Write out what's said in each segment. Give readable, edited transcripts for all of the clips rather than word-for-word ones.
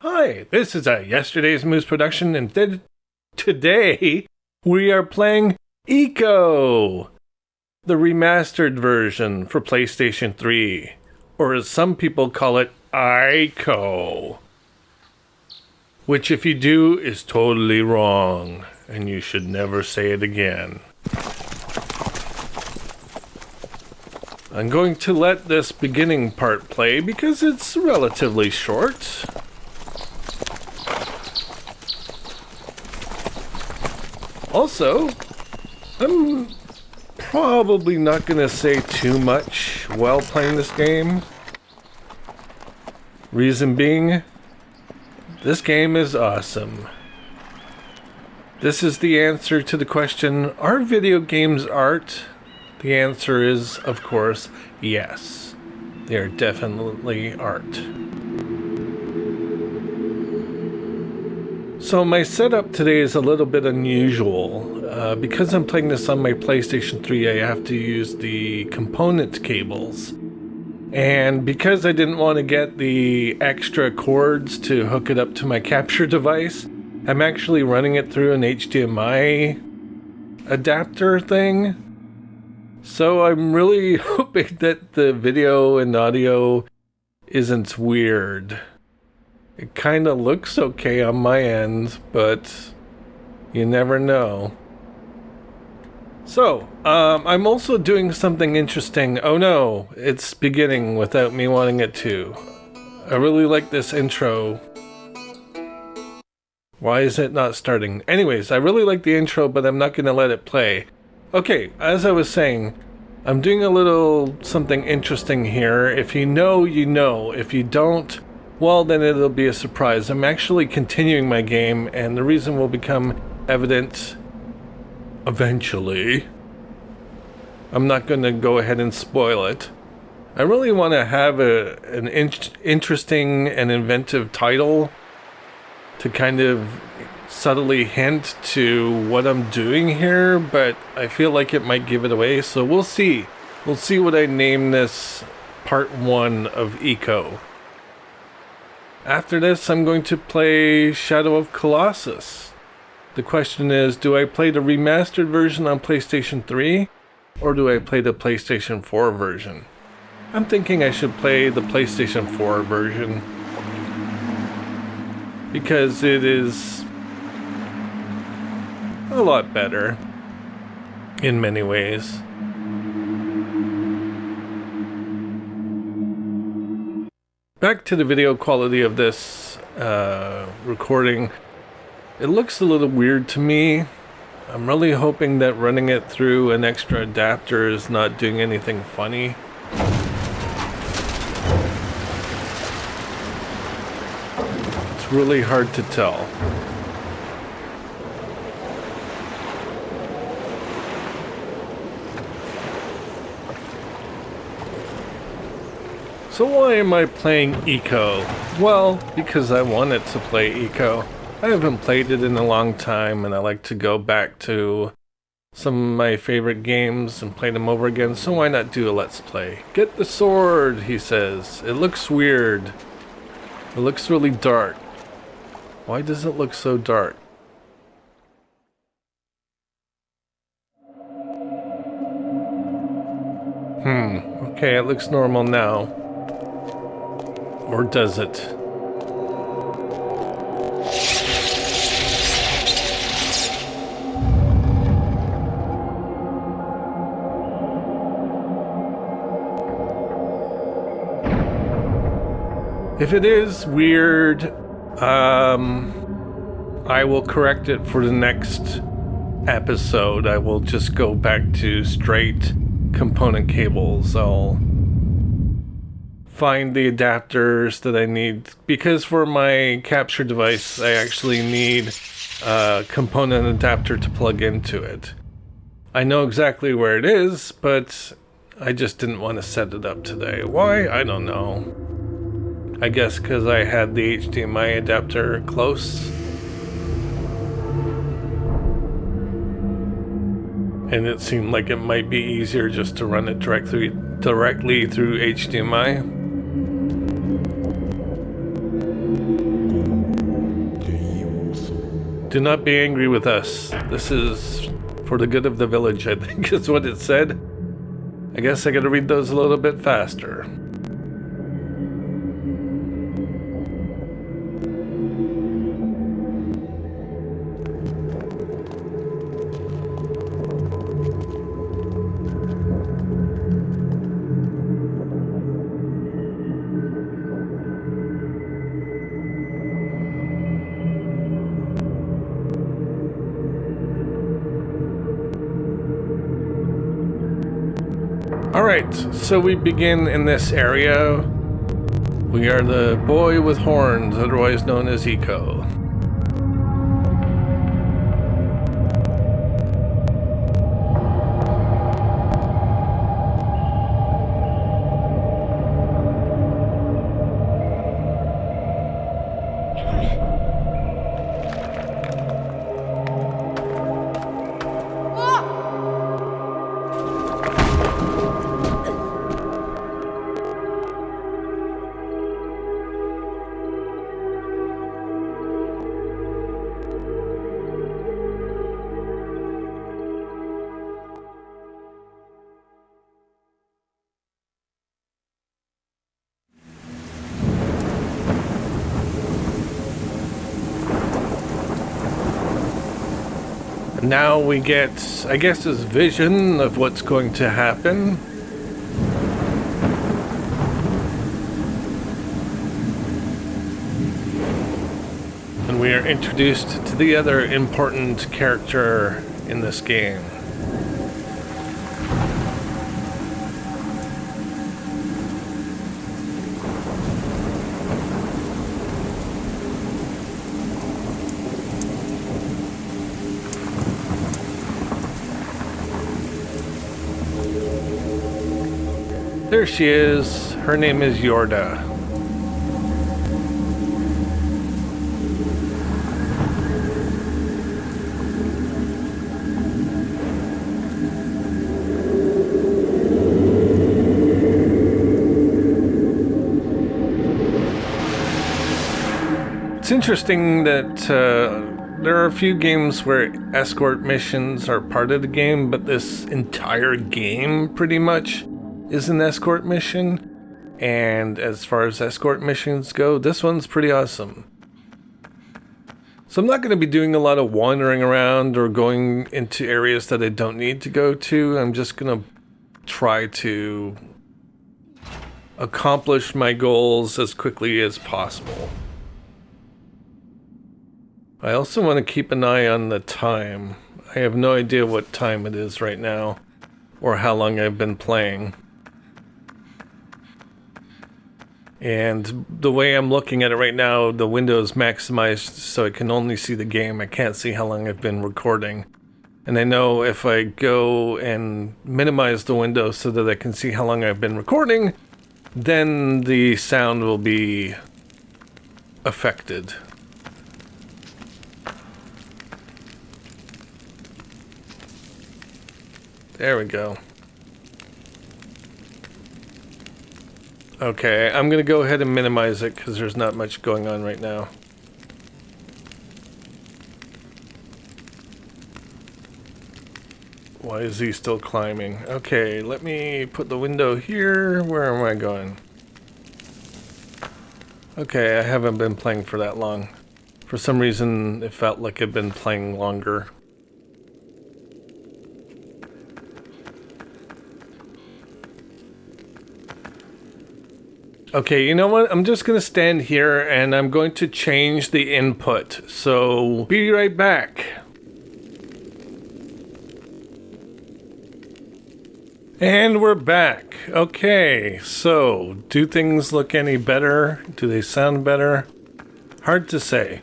Hi, this is a Yesterday's Moose production, and today we are playing Eco, the remastered version for PlayStation 3, or as some people call it, Ico. Which if you do is totally wrong, and you should never say it again. I'm going to let this beginning part play because it's relatively short. Also, I'm probably not going to say too much while playing this game. Reason being, this game is awesome. This is the answer to the question, are video games art? The answer is, of course, yes. They are definitely art. So my setup today is a little bit unusual. Because I'm playing this on my PlayStation 3, I have to use the component cables. And because I didn't want to get the extra cords to hook it up to my capture device, I'm actually running it through an HDMI adapter thing. So I'm really hoping that the video and audio isn't weird. It kind of looks okay on my end, but you never know. So, I'm also doing something interesting. Oh no, it's beginning without me wanting it to. I really like this intro. Why is it not starting? Anyways, I really like the intro, but I'm not going to let it play. Okay, as I was saying, I'm doing a little something interesting here. If you know, you know. If you don't, well, then it'll be a surprise. I'm actually continuing my game, and the reason will become evident eventually. I'm not going to go ahead and spoil it. I really want to have an interesting and inventive title to kind of subtly hint to what I'm doing here, but I feel like it might give it away, so we'll see. We'll see what I name this part 1 of Eco. After this, I'm going to play Shadow of Colossus. The question is, do I play the remastered version on PlayStation 3, or do I play the PlayStation 4 version? I'm thinking I should play the PlayStation 4 version, because it is a lot better in many ways. Back to the video quality of this recording. It looks a little weird to me. I'm really hoping that running it through an extra adapter is not doing anything funny. It's really hard to tell. So why am I playing Eco? Well, because I wanted to play Eco. I haven't played it in a long time, and I like to go back to some of my favorite games and play them over again, so why not do a Let's Play? Get the sword, he says. It looks weird. It looks really dark. Why does it look so dark? Okay, it looks normal now. Or does it? If it is weird, I will correct it for the next episode. I will just go back to straight component cables. I'll find the adapters that I need, because for my capture device, I actually need a component adapter to plug into it. I know exactly where it is, but I just didn't want to set it up today. Why? I don't know. I guess because I had the HDMI adapter close. And it seemed like it might be easier just to run it directly through HDMI. Do not be angry with us. This is for the good of the village, I think is what it said. I guess I gotta read those a little bit faster. Alright, so we begin in this area. We are the boy with horns, otherwise known as Eco. Now we get, I guess, this vision of what's going to happen. And we are introduced to the other important character in this game. There she is. Her name is Yorda. It's interesting that there are a few games where escort missions are part of the game, but this entire game pretty much is an escort mission. And as far as escort missions go, this one's pretty awesome. So I'm not going to be doing a lot of wandering around or going into areas that I don't need to go to. I'm just going to try to accomplish my goals as quickly as possible. I also want to keep an eye on the time. I have no idea what time it is right now or how long I've been playing. And the way I'm looking at it right now, the window is maximized so I can only see the game. I can't see how long I've been recording. And I know if I go and minimize the window so that I can see how long I've been recording, then the sound will be affected. There we go. Okay, I'm gonna go ahead and minimize it because there's not much going on right now. Why is he still climbing? Okay, let me put the window here. Where am I going? Okay, I haven't been playing for that long. For some reason, it felt like I've been playing longer. Okay, you know what? I'm just gonna stand here and I'm going to change the input. So, be right back. And we're back. Okay, so, do things look any better? Do they sound better? Hard to say.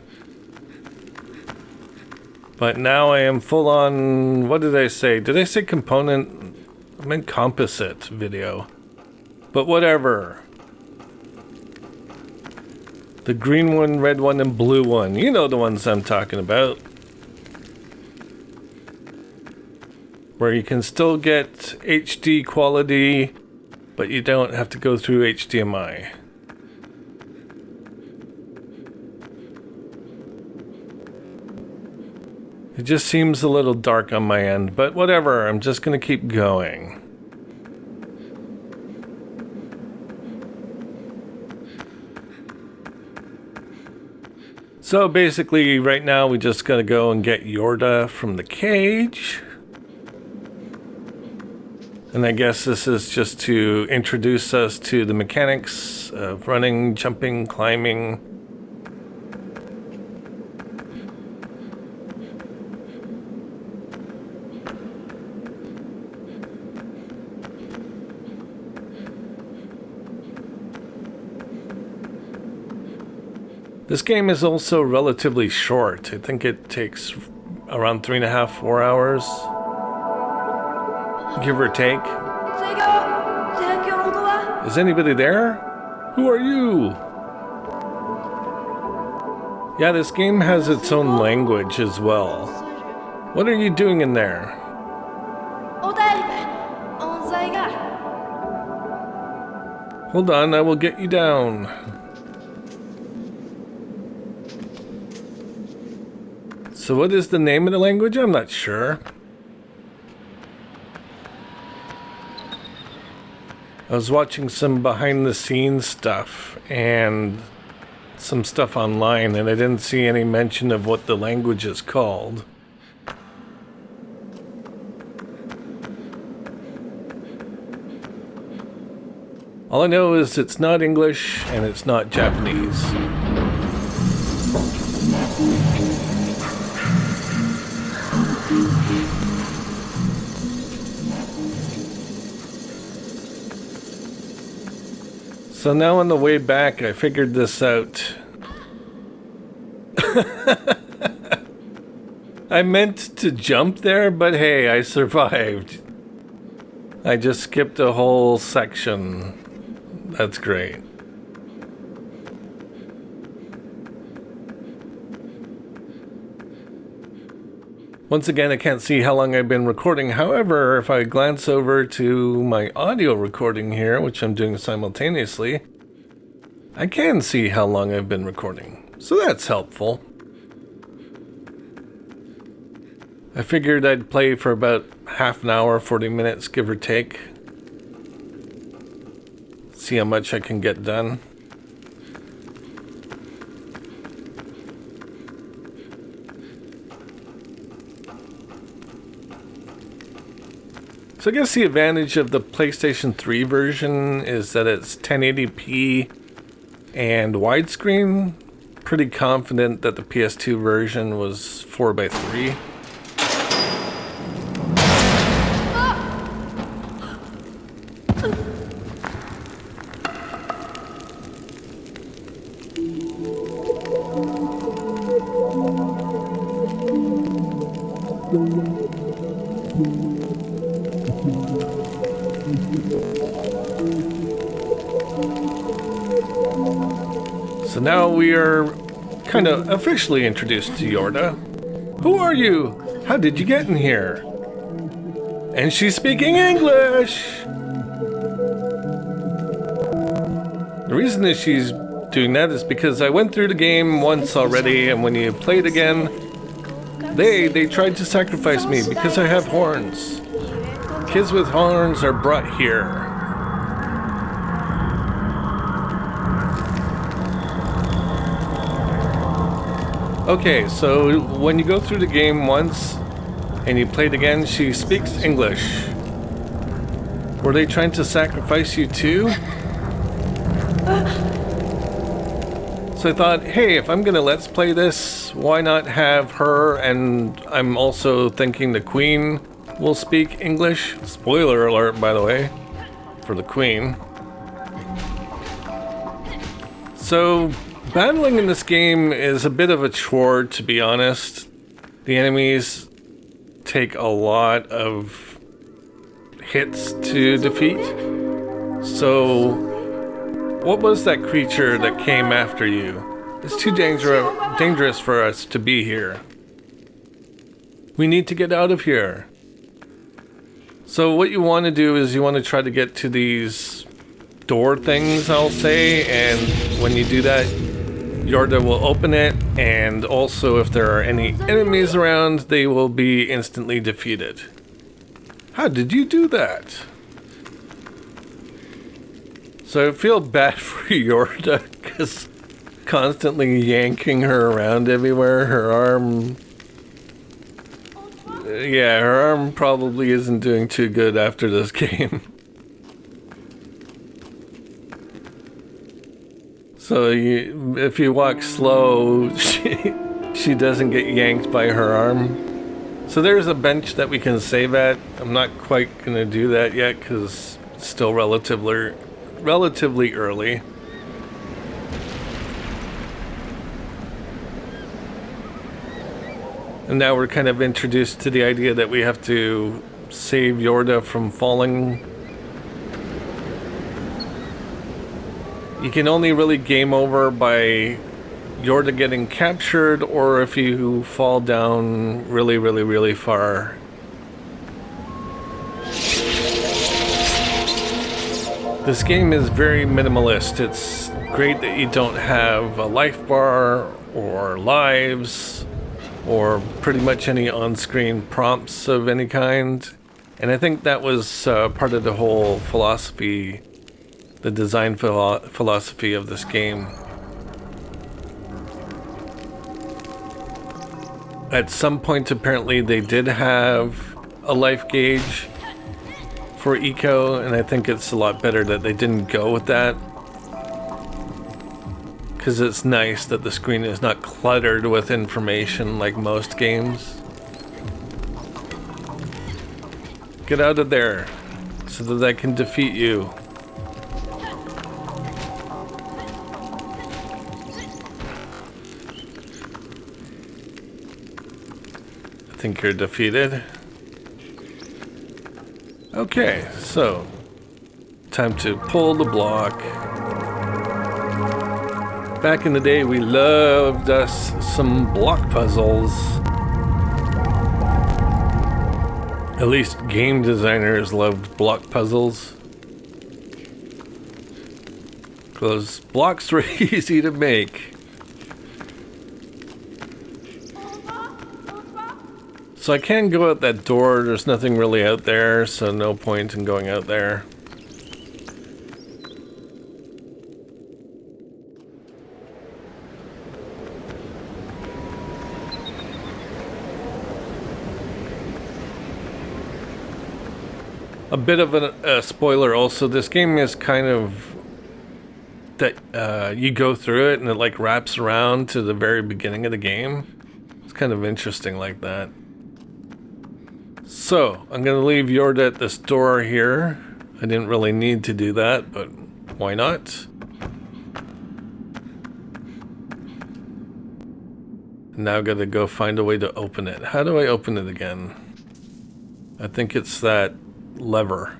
But now I am full on, what did I say? Did I say component? I meant composite video. But whatever. The green one, red one, and blue one. You know the ones I'm talking about. Where you can still get HD quality, but you don't have to go through HDMI. It just seems a little dark on my end, but whatever, I'm just gonna keep going. So basically, right now we just gotta go and get Yorda from the cage. And I guess this is just to introduce us to the mechanics of running, jumping, climbing. This game is also relatively short. I think it takes around 3.5, 4 hours. Give or take. Is anybody there? Who are you? Yeah, this game has its own language as well. What are you doing in there? Hold on, I will get you down. So what is the name of the language? I'm not sure. I was watching some behind the scenes stuff and some stuff online, and I didn't see any mention of what the language is called. All I know is it's not English and it's not Japanese. So now on the way back, I figured this out. I meant to jump there, but hey, I survived. I just skipped a whole section. That's great. Once again, I can't see how long I've been recording. However, if I glance over to my audio recording here, which I'm doing simultaneously, I can see how long I've been recording. So that's helpful. I figured I'd play for about half an hour, 40 minutes, give or take. See how much I can get done. So I guess the advantage of the PlayStation 3 version is that it's 1080p and widescreen. Pretty confident that the PS2 version was 4:3. So now we are kind of officially introduced to Yorda. Who are you? How did you get in here? And she's speaking English! The reason that she's doing that is because I went through the game once already, and when you play it again, they tried to sacrifice me because I have horns. Kids with horns are brought here. Okay, so when you go through the game once and you play it again, she speaks English. Were they trying to sacrifice you too? So I thought, hey, if I'm gonna let's play this, why not have her, and I'm also thinking the Queen will speak English. Spoiler alert, by the way, for the Queen. So battling in this game is a bit of a chore, to be honest. The enemies take a lot of hits to defeat. So what was that creature that came after you? It's too dangerous for us to be here. We need to get out of here. So what you want to do is you want to try to get to these door things, I'll say, and when you do that, Yorda will open it, and also if there are any enemies around, they will be instantly defeated. How did you do that? So I feel bad for Yorda, because constantly yanking her around everywhere, her arm... Yeah, her arm probably isn't doing too good after this game. So if you walk slow, she doesn't get yanked by her arm. So there's a bench that we can save at. I'm not quite going to do that yet because it's still relatively early. And now we're kind of introduced to the idea that we have to save Yorda from falling. You can only really game over by Yorda getting captured, or if you fall down really far. This game is very minimalist. It's great that you don't have a life bar or lives or pretty much any on-screen prompts of any kind. And I think that was part of the whole philosophy, the design philosophy of this game. At some point, apparently, they did have a life gauge for Eco, and I think it's a lot better that they didn't go with that. Because it's nice that the screen is not cluttered with information like most games. Get out of there so that I can defeat you. I think you're defeated. Okay, so time to pull the block. Back in the day, we loved us some block puzzles. At least game designers loved block puzzles. Because blocks were easy to make. So I can go out that door. There's nothing really out there, so no point in going out there. A bit of a spoiler also, this game is kind of that you go through it and it like wraps around to the very beginning of the game. It's kind of interesting like that. So, I'm going to leave Yorda at this door here. I didn't really need to do that, but why not? Now got to go find a way to open it. How do I open it again? I think it's that lever.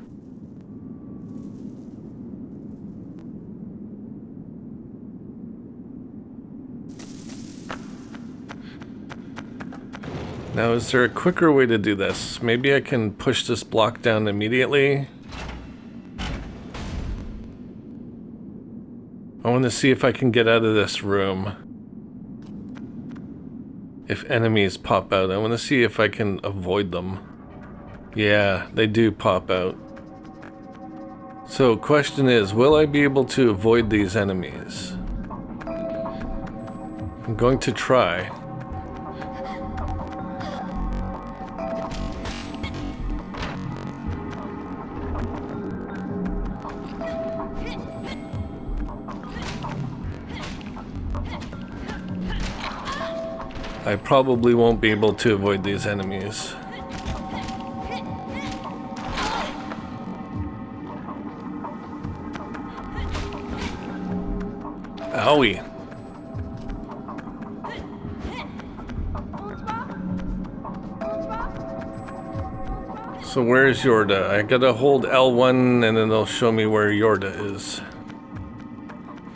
Now, is there a quicker way to do this? Maybe I can push this block down immediately. I want to see if I can get out of this room. If enemies pop out, I want to see if I can avoid them. Yeah, they do pop out. So, question is, will I be able to avoid these enemies? I'm going to try. I probably won't be able to avoid these enemies. Owie. So where's Yorda? I gotta hold L1 and then they'll show me where Yorda is.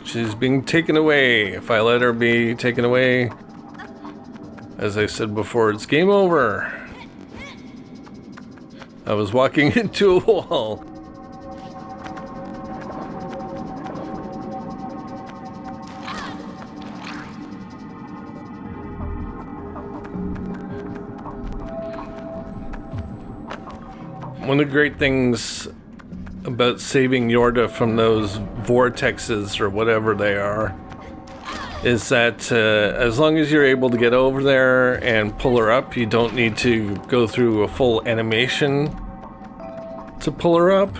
She's being taken away. If I let her be taken away, as I said before, it's game over. I was walking into a wall. One of the great things about saving Yorda from those vortexes or whatever they are is that as long as you're able to get over there and pull her up, you don't need to go through a full animation to pull her up.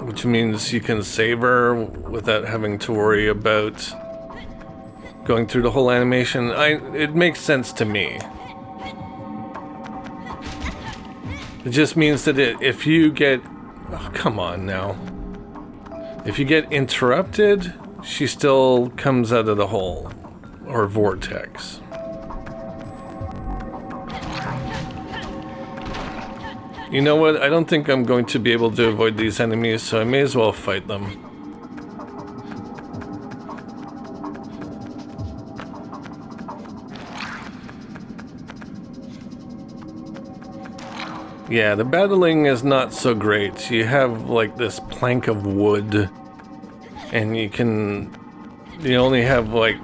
Which means you can save her without having to worry about going through the whole animation. It makes sense to me. It just means that if you get... Oh, come on now. If you get interrupted, she still comes out of the hole or vortex. You know what? I don't think I'm going to be able to avoid these enemies, so I may as well fight them. Yeah, the battling is not so great. You have like this plank of wood, and you only have like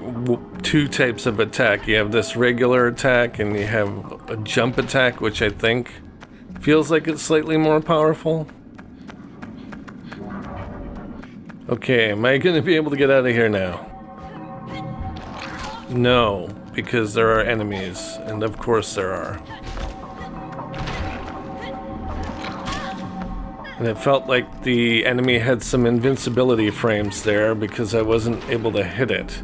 two types of attack. You have this regular attack, and you have a jump attack, which I think feels like it's slightly more powerful. Okay, am I gonna be able to get out of here now? No, because there are enemies, and of course there are. And it felt like the enemy had some invincibility frames there because I wasn't able to hit it.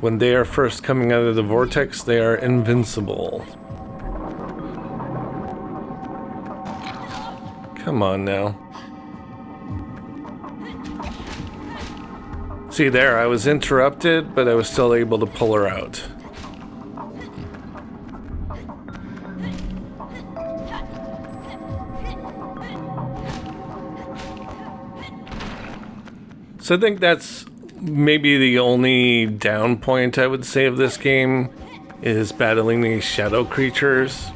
When they are first coming out of the vortex, they are invincible. Come on now. See there, I was interrupted, but I was still able to pull her out. So I think that's maybe the only down point I would say of this game is battling these shadow creatures.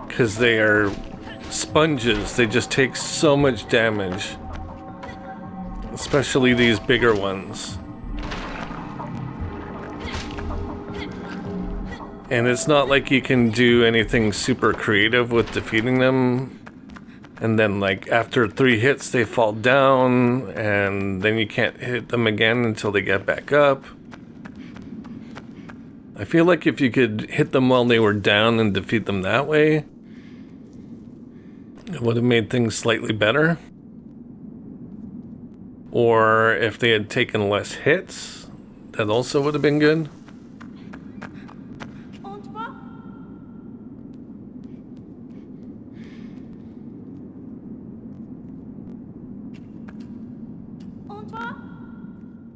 Because they are sponges, they just take so much damage. Especially these bigger ones. And it's not like you can do anything super creative with defeating them. And then like after 3 hits they fall down, and then you can't hit them again until they get back up. I feel like if you could hit them while they were down and defeat them that way, it would have made things slightly better. Or if they had taken less hits, that also would have been good.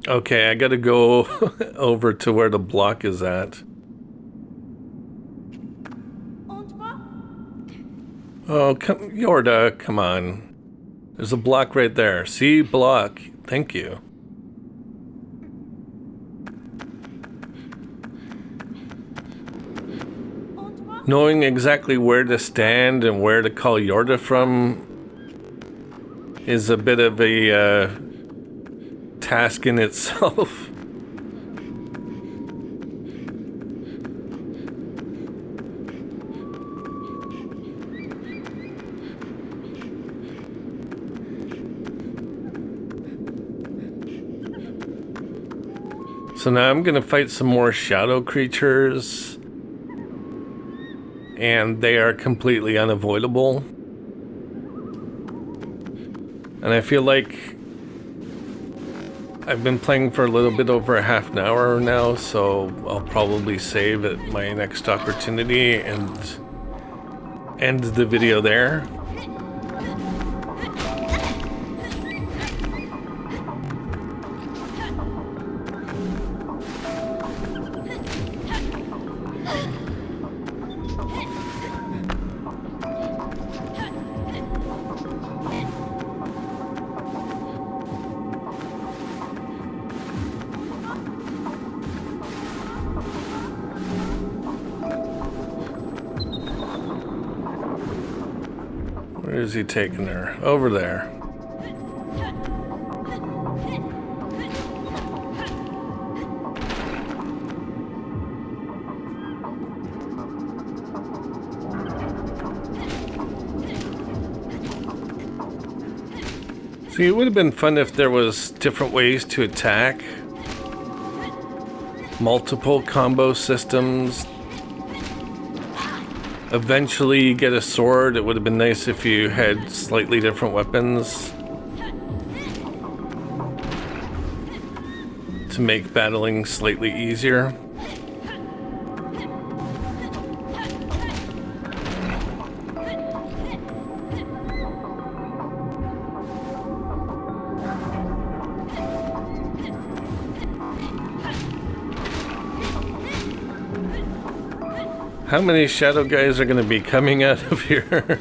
Okay, I gotta go over to where the block is at. Oh, Yorda, come on. There's a block right there. See? Block. Thank you. Knowing exactly where to stand and where to call Yorda from is a bit of a task in itself. So now I'm gonna fight some more shadow creatures, and they are completely unavoidable. And I feel like I've been playing for a little bit over a half an hour now, so I'll probably save at my next opportunity and end the video there. Where is he taking her? Over there. See, it would have been fun if there was different ways to attack. Multiple combo systems. Eventually get a sword. It would have been nice if you had slightly different weapons to make battling slightly easier. How many shadow guys are going to be coming out of here?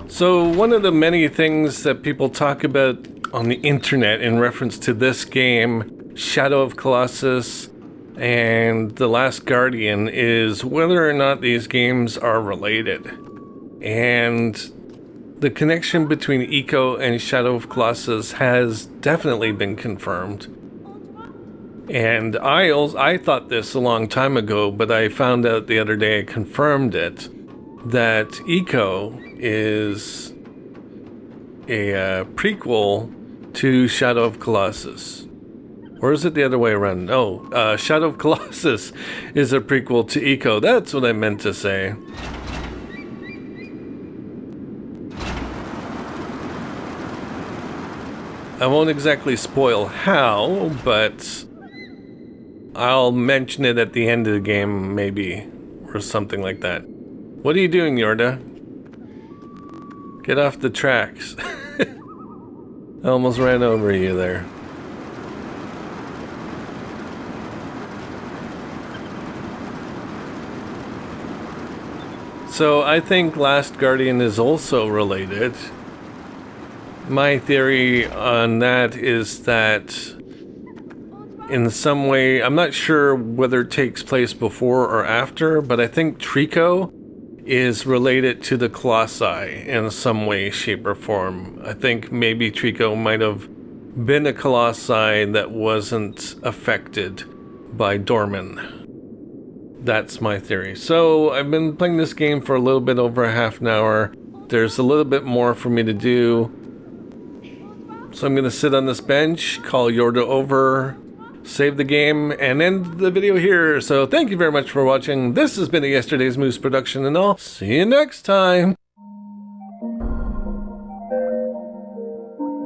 So one of the many things that people talk about on the internet in reference to this game, Shadow of Colossus and The Last Guardian, is whether or not these games are related. And the connection between Eco and Shadow of Colossus has definitely been confirmed. And I thought this a long time ago, but I found out the other day, I confirmed it, that Eco is a prequel to Shadow of Colossus. Or is it the other way around? No, Shadow of Colossus is a prequel to Eco. That's what I meant to say. I won't exactly spoil how, but I'll mention it at the end of the game, maybe, or something like that. What are you doing, Yorda? Get off the tracks. I almost ran over you there. So I think Last Guardian is also related. My theory on that is that in some way, I'm not sure whether it takes place before or after, but I think Trico is related to the Colossi in some way, shape, or form. I think maybe Trico might have been a Colossi that wasn't affected by Dorman. That's my theory. So I've been playing this game for a little bit over a half an hour. There's a little bit more for me to do. So I'm going to sit on this bench, call Yorda over, save the game, and end the video here. So thank you very much for watching. This has been a Yesterday's Moose production, and I'll see you next time.